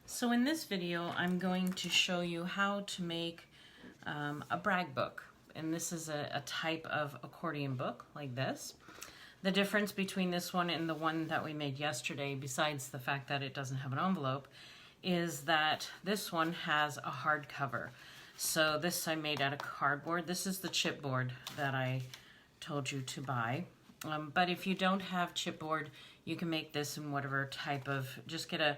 So in this video, I'm going to show you how to make a brag book. And this is a type of accordion book like this. The difference between this one and the one that we made yesterday, besides the fact that it doesn't have an envelope, is that this one has a hard cover. So this I made out of cardboard. This is the chipboard that I told you to buy. But if you don't have chipboard, you can make this in whatever type of, just get a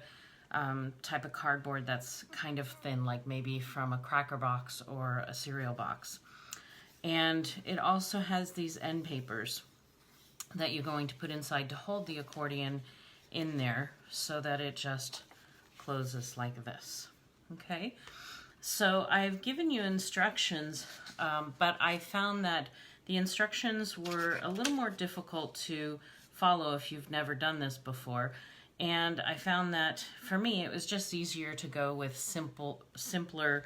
type of cardboard that's kind of thin, like maybe from a cracker box or a cereal box. And it also has these end papers that you're going to put inside to hold the accordion in there so that it just closes like this. Okay, so I've given you instructions, but I found that the instructions were a little more difficult to follow if you've never done this before. And I found that for me, it was just easier to go with simpler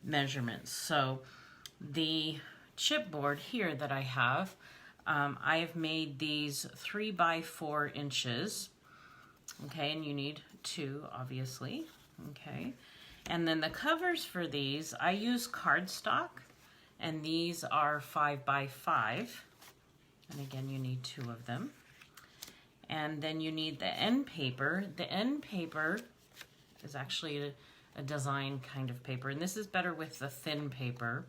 measurements. So the chipboard here that I have made these 3 by 4 inches. Okay, and you need 2, obviously. Okay, and then the covers for these, I use cardstock, and these are 5 by 5. And again, you need 2 of them. And then you need the end paper. The end paper is actually a design kind of paper, and this is better with the thin paper.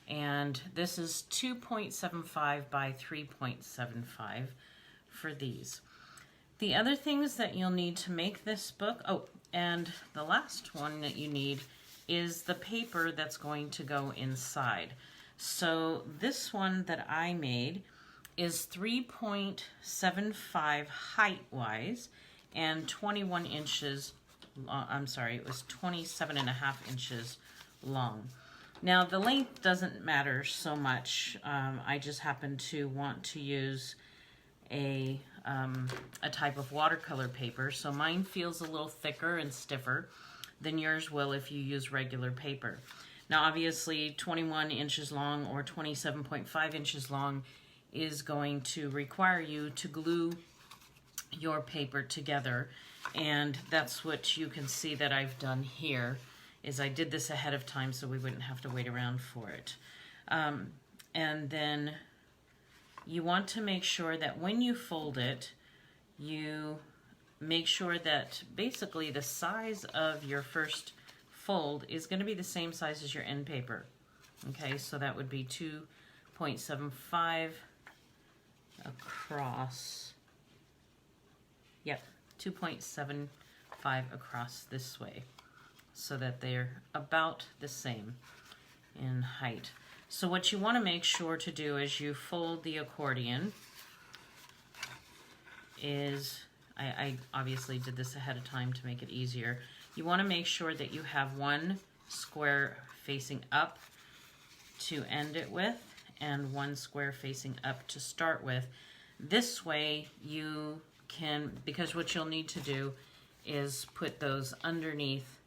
And this is 2.75 by 3.75 for these. The other things that you'll need to make this book, oh, and the last one that you need is the paper that's going to go inside. So this one that I made is 3.75 height-wise and 21 inches, I'm sorry, it was 27.5 inches long. Now the length doesn't matter so much. I just happen to want to use a type of watercolor paper, so mine feels a little thicker and stiffer than yours will if you use regular paper. Now obviously 21 inches long or 27.5 inches long is going to require you to glue your paper together, and that's what you can see that I've done here. Is I did this ahead of time so we wouldn't have to wait around for it. And then you want to make sure that when you fold it, you make sure that basically the size of your first fold is going to be the same size as your end paper. Okay, so that would be 2.75 across, yep, 2.75 across this way, so that they're about the same in height. So what you want to make sure to do as you fold the accordion is, I obviously did this ahead of time to make it easier. You want to make sure that you have one square facing up to end it with, and one square facing up to start with. This way you can, because what you'll need to do is put those underneath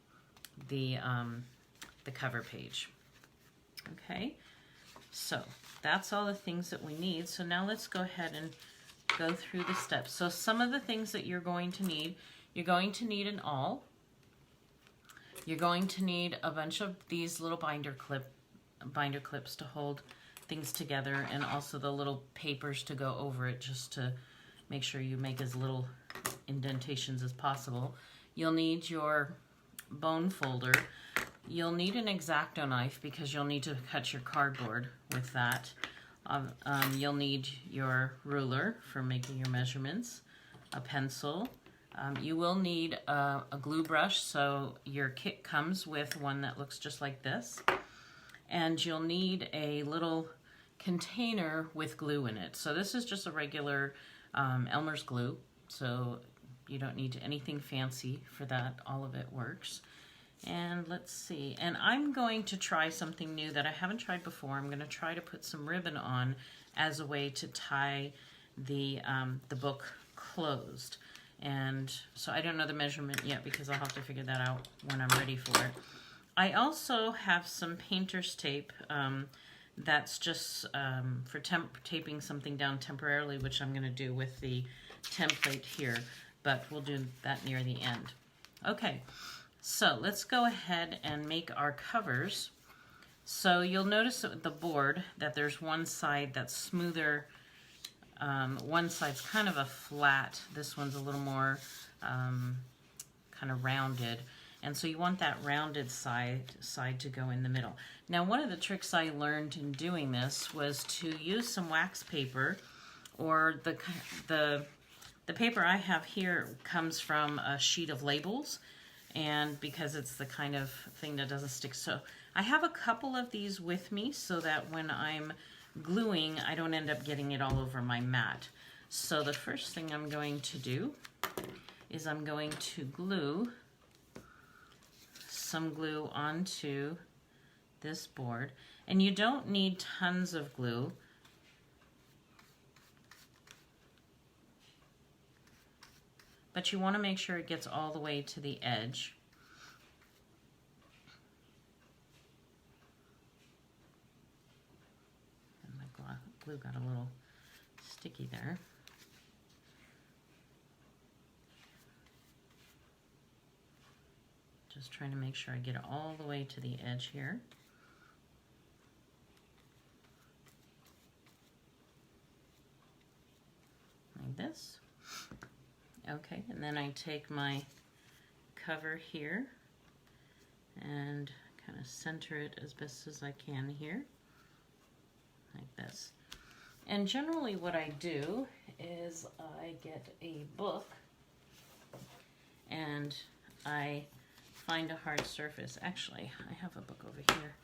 the cover page. Okay, so that's all the things that we need. So now let's go ahead and go through the steps. So some of the things that you're going to need an awl. You're going to need a bunch of these little binder clips to hold things together, and also the little papers to go over it, just to make sure you make as little indentations as possible. You'll need your bone folder. You'll need an X-Acto knife because you'll need to cut your cardboard with that. You'll need your ruler for making your measurements, a pencil. You will need a glue brush, so your kit comes with one that looks just like this. And you'll need a little container with glue in it. So this is just a regular Elmer's glue, so you don't need anything fancy for that. All of it works. And let's see, and I'm going to try something new that I haven't tried before. I'm going to try to put some ribbon on as a way to tie the book closed. And so I don't know the measurement yet because I'll have to figure that out when I'm ready for it. I also have some painter's tape that's just for taping something down temporarily, which I'm going to do with the template here, but we'll do that near the end. Okay, so let's go ahead and make our covers. So you'll notice with the board that there's one side that's smoother. One side's kind of a flat. This one's a little more kind of rounded. And so you want that rounded side to go in the middle. Now, one of the tricks I learned in doing this was to use some wax paper, or the paper I have here comes from a sheet of labels, and because it's the kind of thing that doesn't stick. So I have a couple of these with me so that when I'm gluing, I don't end up getting it all over my mat. So the first thing I'm going to do is I'm going to glue some glue onto this board. And you don't need tons of glue. But you want to make sure it gets all the way to the edge. And my glue got a little sticky there. Just trying to make sure I get it all the way to the edge here. Like this. Okay, and then I take my cover here and kind of center it as best as I can here, like this. And generally what I do is I get a book and I find a hard surface. Actually, I have a book over here.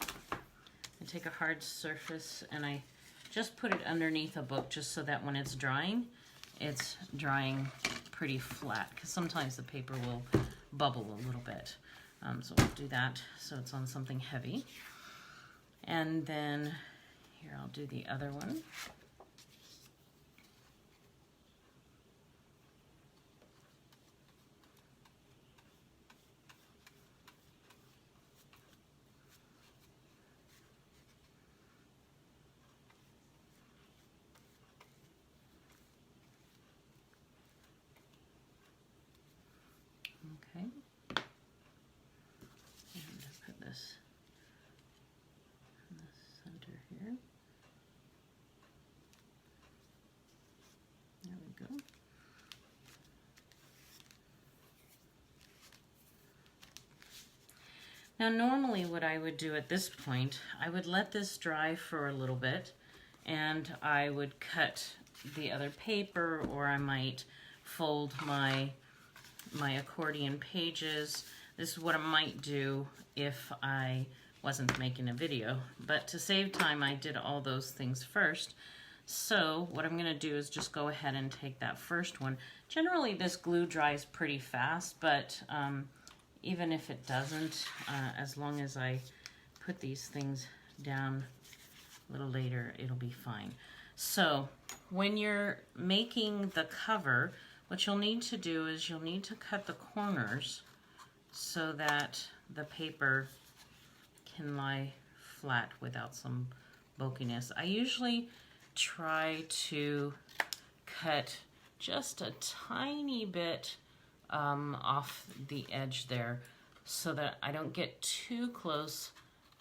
I take a hard surface and I just put it underneath a book just so that when it's drying pretty flat, because sometimes the paper will bubble a little bit. So we'll do that so it's on something heavy. And then here I'll do the other one. Okay, and put this in the center here. There we go. Now normally what I would do at this point, I would let this dry for a little bit and I would cut the other paper, or I might fold my accordion pages. This is what I might do if I wasn't making a video, but to save time I did all those things first. So what I'm going to do is just go ahead and take that first one. Generally this glue dries pretty fast, but even if it doesn't, as long as I put these things down a little later, it'll be fine. So when you're making the cover, what you'll need to do is you'll need to cut the corners so that the paper can lie flat without some bulkiness. I usually try to cut just a tiny bit off the edge there so that I don't get too close,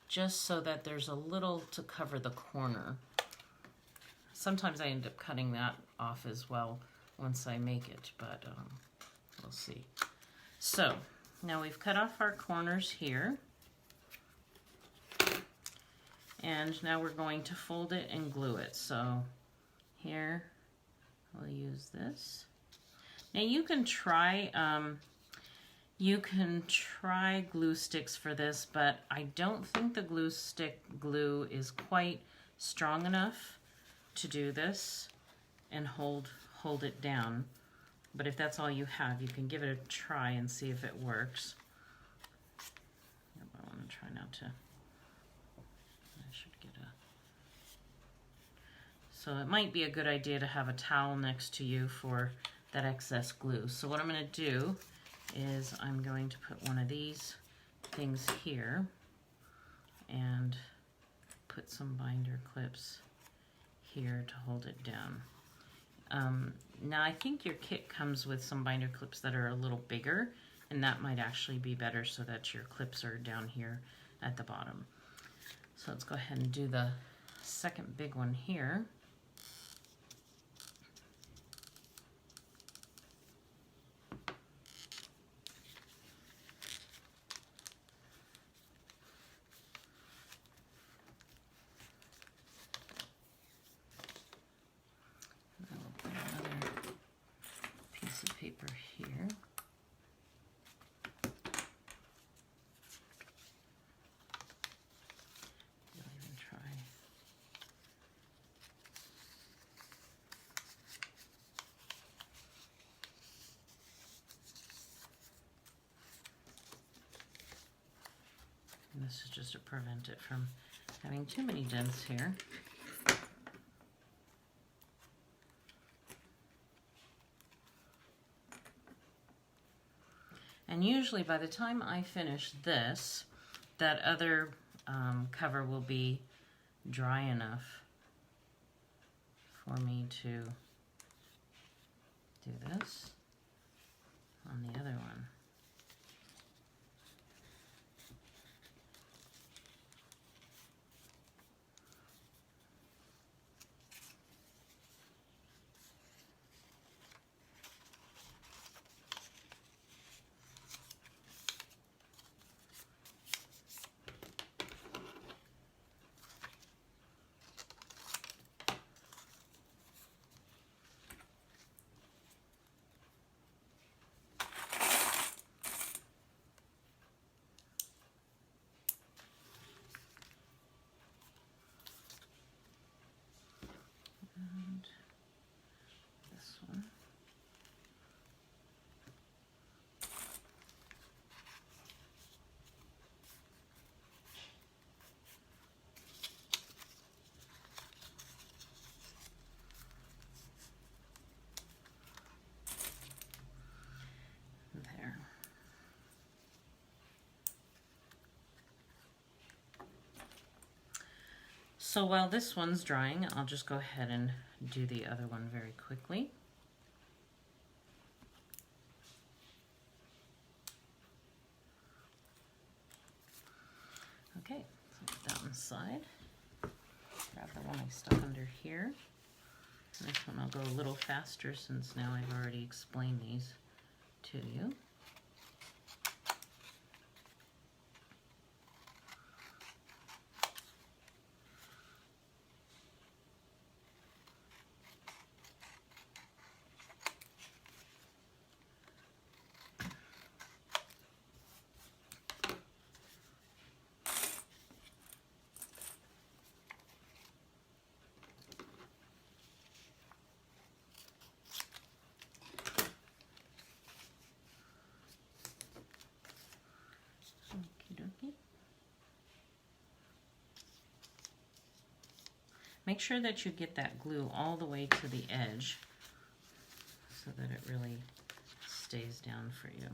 just so that there's a little to cover the corner. Sometimes I end up cutting that off as well once I make it, but we'll see. So now we've cut off our corners here, and now we're going to fold it and glue it. So here we'll use this. Now you can try glue sticks for this, but I don't think the glue stick glue is quite strong enough to do this and hold it down. But if that's all you have, you can give it a try and see if it works. I want to try not to. I should get a. So it might be a good idea to have a towel next to you for that excess glue. So what I'm going to do is I'm going to put one of these things here and put some binder clips here to hold it down. Now I think your kit comes with some binder clips that are a little bigger. And that might actually be better so that your clips are down here at the bottom. So let's go ahead and do the second big one here. And I'll put another piece of paper here. And this is just to prevent it from having too many dents here. And usually by the time I finish this, that other cover will be dry enough for me to do this on the other one. And this one. There. So while this one's drying, I'll just go ahead and do the other one very quickly. Okay, so put that on the side. Grab the one I stuck under here. And this one I'll go a little faster since now I've already explained these to you. Make sure that you get that glue all the way to the edge so that it really stays down for you.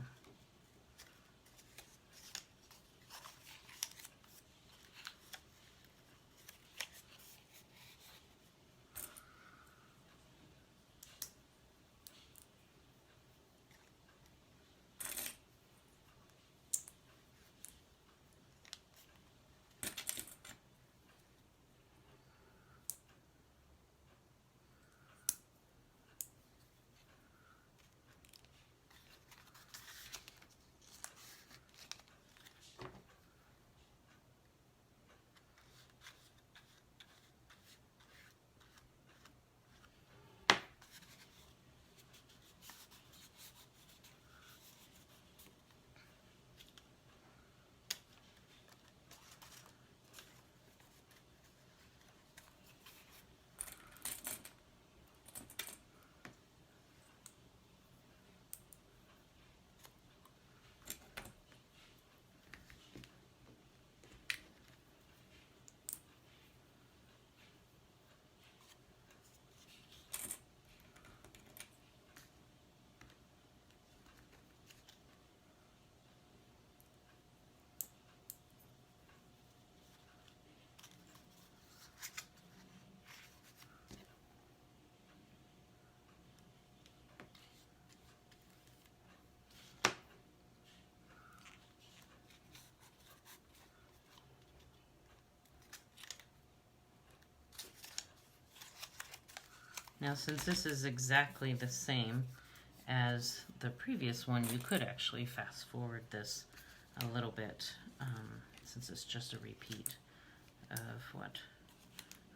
Now, since this is exactly the same as the previous one, you could actually fast forward this a little bit, since it's just a repeat of what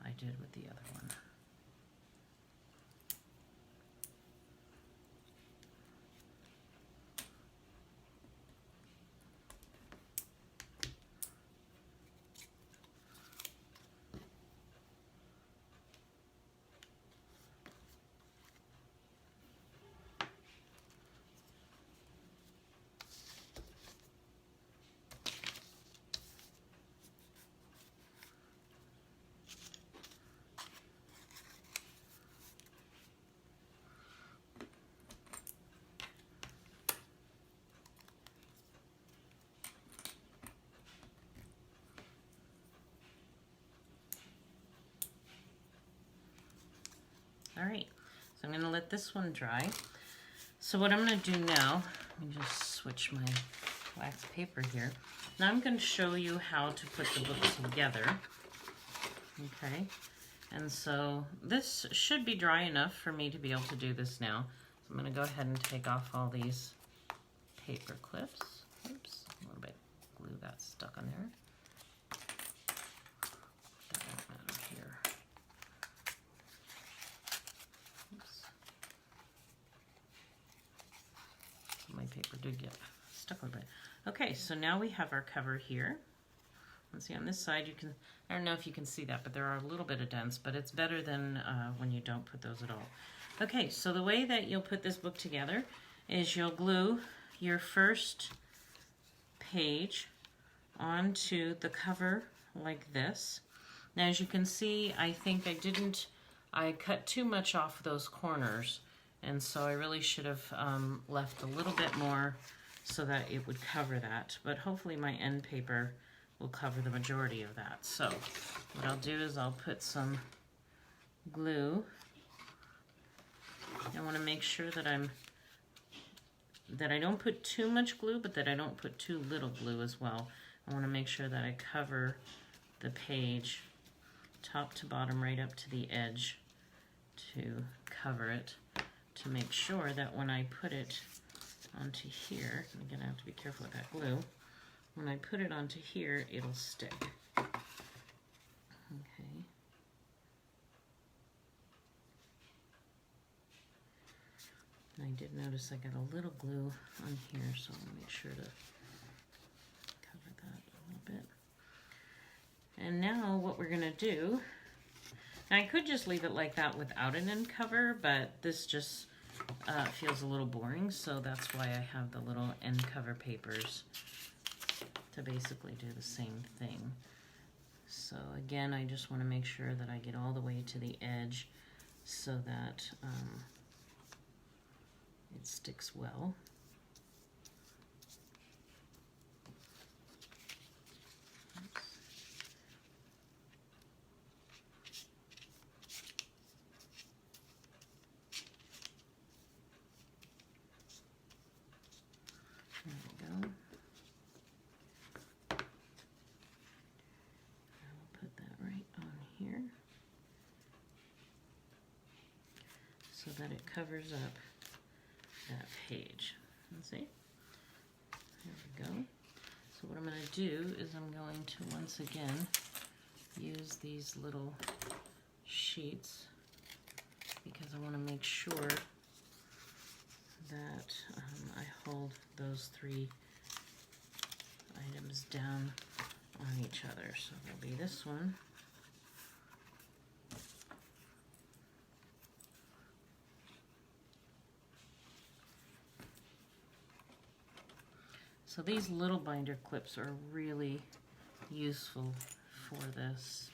I did with the other one. All right, so I'm going to let this one dry. So what I'm going to do now, let me just switch my wax paper here. Now I'm going to show you how to put the book together. Okay, and so this should be dry enough for me to be able to do this now. So I'm going to go ahead and take off all these paper clips. Oops, a little bit of glue got stuck on there. That won't matter here. My paper did get stuck a little bit. Okay, so now we have our cover here. Let's see, on this side you can, I don't know if you can see that, but there are a little bit of dents, but it's better than when you don't put those at all. Okay, so the way that you'll put this book together is you'll glue your first page onto the cover like this. Now as you can see, I think I cut too much off those corners. And so I really should have left a little bit more so that it would cover that. But hopefully my end paper will cover the majority of that. So what I'll do is I'll put some glue. I want to make sure that I don't put too much glue, but that I don't put too little glue as well. I want to make sure that I cover the page top to bottom right up to the edge to cover it, to make sure that when I put it onto here, and again I have to be careful with that glue, when I put it onto here, it'll stick. Okay. And I did notice I got a little glue on here, so I'm going to make sure to cover that a little bit. And now what we're going to do, now I could just leave it like that without an end cover, but this just feels a little boring, so that's why I have the little end cover papers to basically do the same thing. So again, I just want to make sure that I get all the way to the edge so that it sticks well. There we go. I'll put that right on here so that it covers up that page. Let's see. There we go. So what I'm going to do is I'm going to once again use these little sheets because I want to make sure that I hold those three items down on each other. So there'll be this one. So these little binder clips are really useful for this.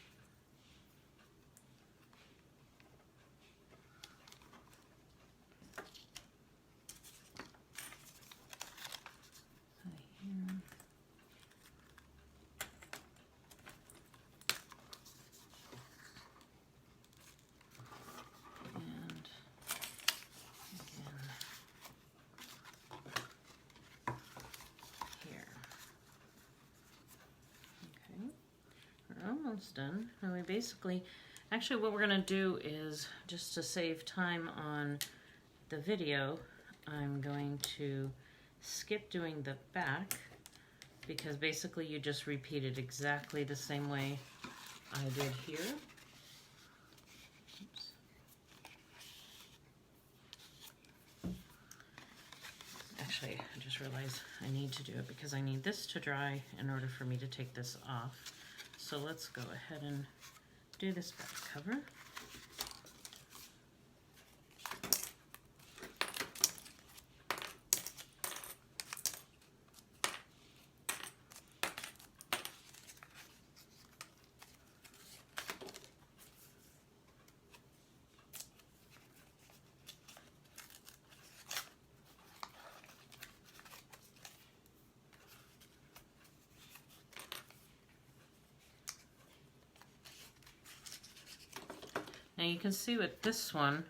Almost done. And we basically, Actually, what we're gonna do is, just to save time on the video, I'm going to skip doing the back, because basically you just repeat it exactly the same way I did here. Oops. Actually, I just realized I need to do it because I need this to dry in order for me to take this off. So let's go ahead and do this back cover. Now you can see with this one,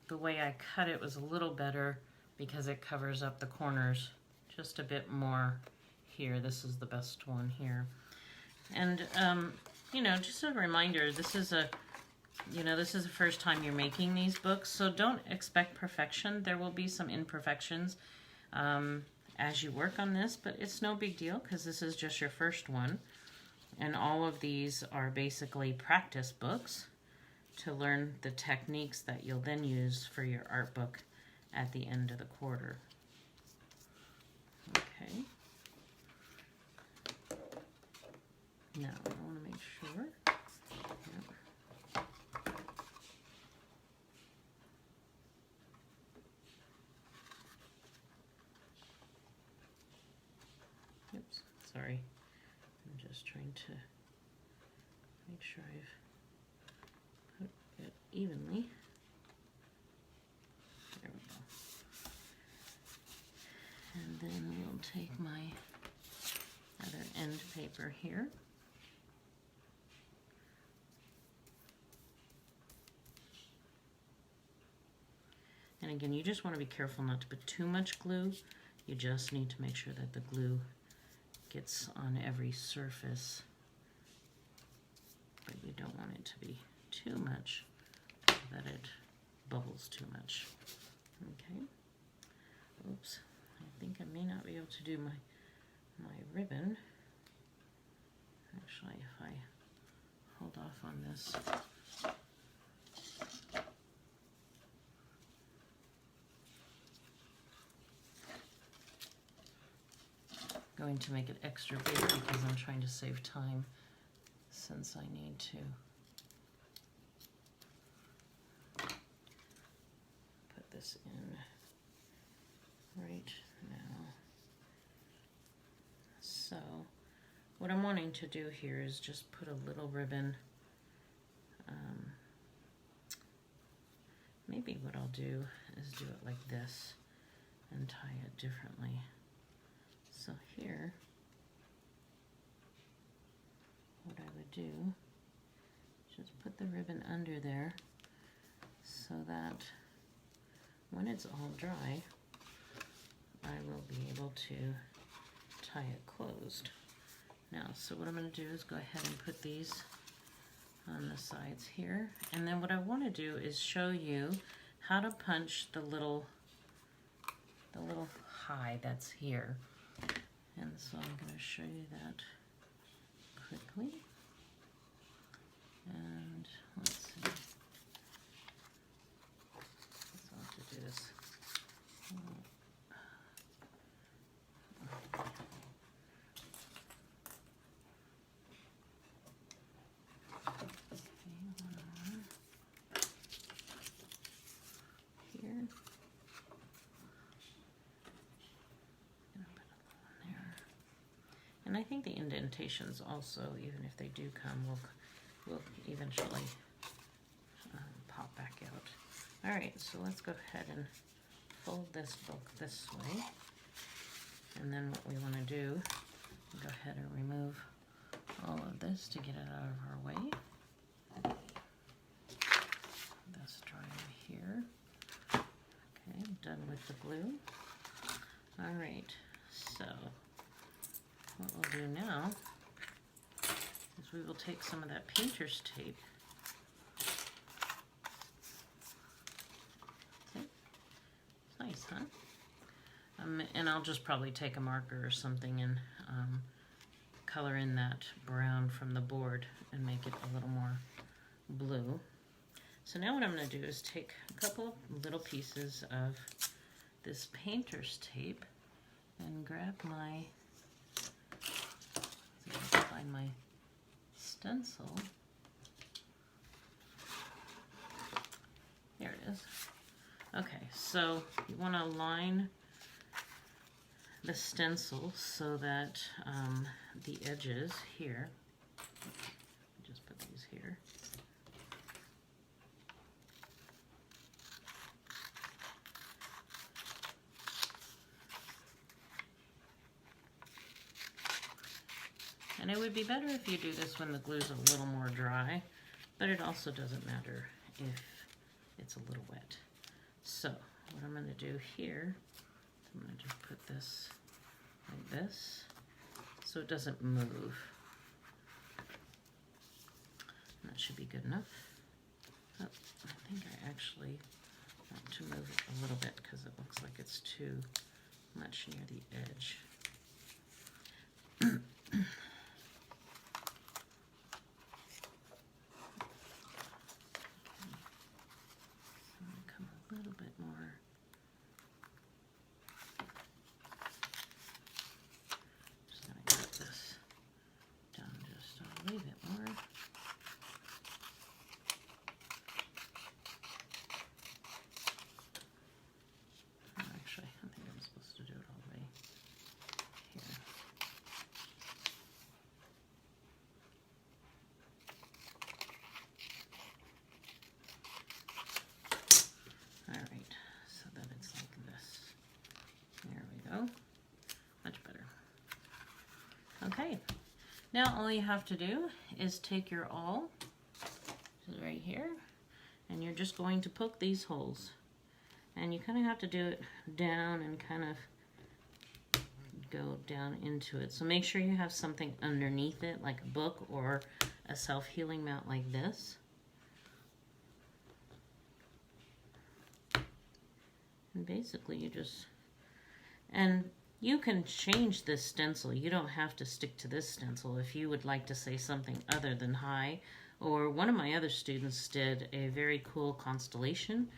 the way I cut it was a little better because it covers up the corners just a bit more here. This is the best one here. And, you know, just a reminder, this is the first time you're making these books, so don't expect perfection. There will be some imperfections as you work on this, but it's no big deal because this is just your first one. And all of these are basically practice books to learn the techniques that you'll then use for your art book at the end of the quarter. Okay. Now I want to make sure. Yep. Oops, sorry. I'm just trying to make sure I've evenly. There we go. And then we'll take my other end paper here. And again, you just want to be careful not to put too much glue. You just need to make sure that the glue gets on every surface, but you don't want it to be too much that it bubbles too much. Okay. Oops. I think I may not be able to do my ribbon. Actually, if I hold off on this. Going to make it extra big because I'm trying to save time since I need to this in right now. So what I'm wanting to do here is just put a little ribbon. Maybe what I'll do is do it like this and tie it differently. So here, what I would do, just put the ribbon under there so that when it's all dry, I will be able to tie it closed. Now, so what I'm going to do is go ahead and put these on the sides here. And then what I want to do is show you how to punch the little high that's here. And so I'm going to show you that quickly. And let's see. So I'll have to do this. And I think the indentations also, even if they do come, will eventually pop back out. All right, so let's go ahead and fold this book this way. And then what we want to do, go ahead and remove all of this to get it out of our way. This dry here. Okay, done with the glue. All right, so what we'll do now is we will take some of that painter's tape And I'll just probably take a marker or something and color in that brown from the board and make it a little more blue. So now what I'm going to do is take a couple of little pieces of this painter's tape and grab my, see if I can find my stencil. There it is. Okay, so you want to line the stencil so that the edges here, just put these here, and it would be better if you do this when the glue's a little more dry, but it also doesn't matter if it's a little wet. So what I'm going to do here, I'm going to just put this like this so it doesn't move. And that should be good enough. Oh, I think I actually want to move it a little bit because it looks like it's too much near the edge. Come a little bit more. Just gonna get this down just a wee bit more. Actually, I think I'm supposed to do it all the way here. All right, so that it's like this. There we go. Much better. Okay, now all you have to do is take your awl, which is right here, and you're just going to poke these holes. And you kind of have to do it down and kind of go down into it. So make sure you have something underneath it, like a book or a self-healing mat like this. And basically you just, and you can change this stencil. You don't have to stick to this stencil if you would like to say something other than hi. Or one of my other students did a very cool constellation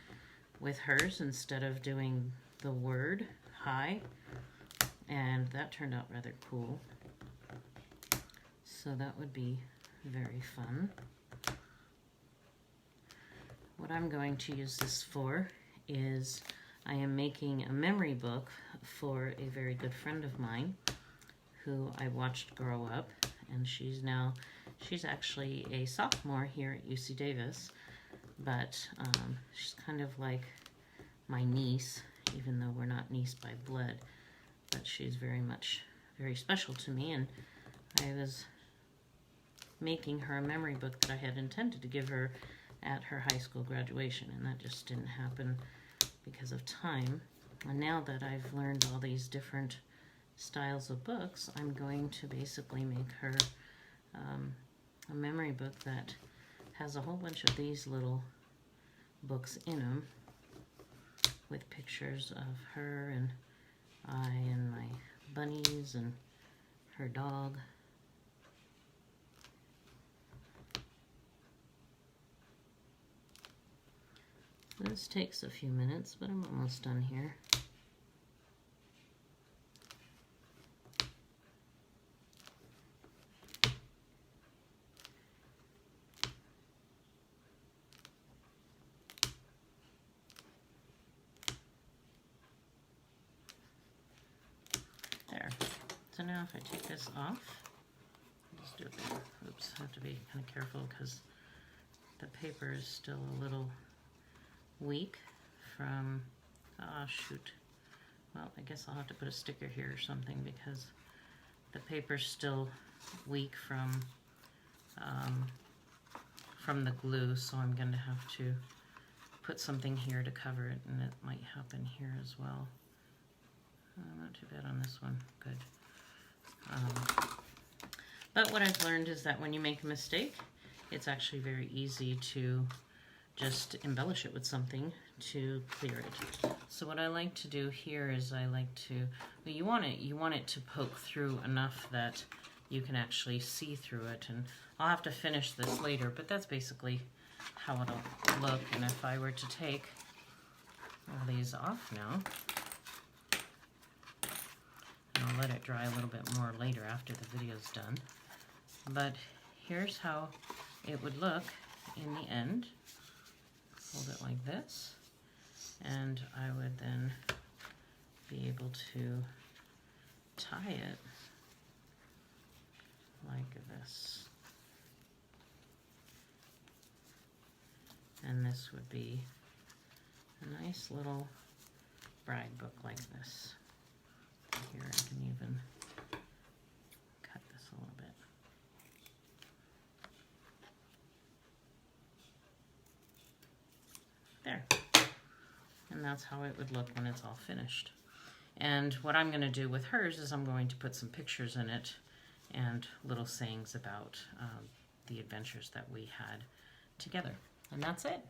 with hers instead of doing the word hi, and that turned out rather cool. So that would be very fun. What I'm going to use this for is I am making a memory book for a very good friend of mine who I watched grow up, and she's actually a sophomore here at UC Davis, but she's kind of like my niece, even though we're not niece by blood, but she's very special to me, and I was making her a memory book that I had intended to give her at her high school graduation, and that just didn't happen because of time. And now that I've learned all these different styles of books, I'm going to basically make her a memory book that has a whole bunch of these little books in them with pictures of her and I and my bunnies and her dog. This takes a few minutes, but I'm almost done here. There. So now if I take this off, just do it there. Oops, I have to be kind of careful because the paper is still a little weak from, shoot. Well, I guess I'll have to put a sticker here or something because the paper's still weak from the glue, so I'm going to have to put something here to cover it, and it might happen here as well. Not too bad on this one. Good. But what I've learned is that when you make a mistake, it's actually very easy to just embellish it with something to clear it. So what I like to do here is I like to, well, you want it to poke through enough that you can actually see through it, and I'll have to finish this later, but that's basically how it'll look. And if I were to take all these off now, and I'll let it dry a little bit more later after the video's done, but here's how it would look in the end. Hold it like this, and I would then be able to tie it like this. And this would be a nice little brag book like this. Here I can even cut this a little bit. There. And that's how it would look when it's all finished. And what I'm going to do with hers is I'm going to put some pictures in it and little sayings about the adventures that we had together. And that's it.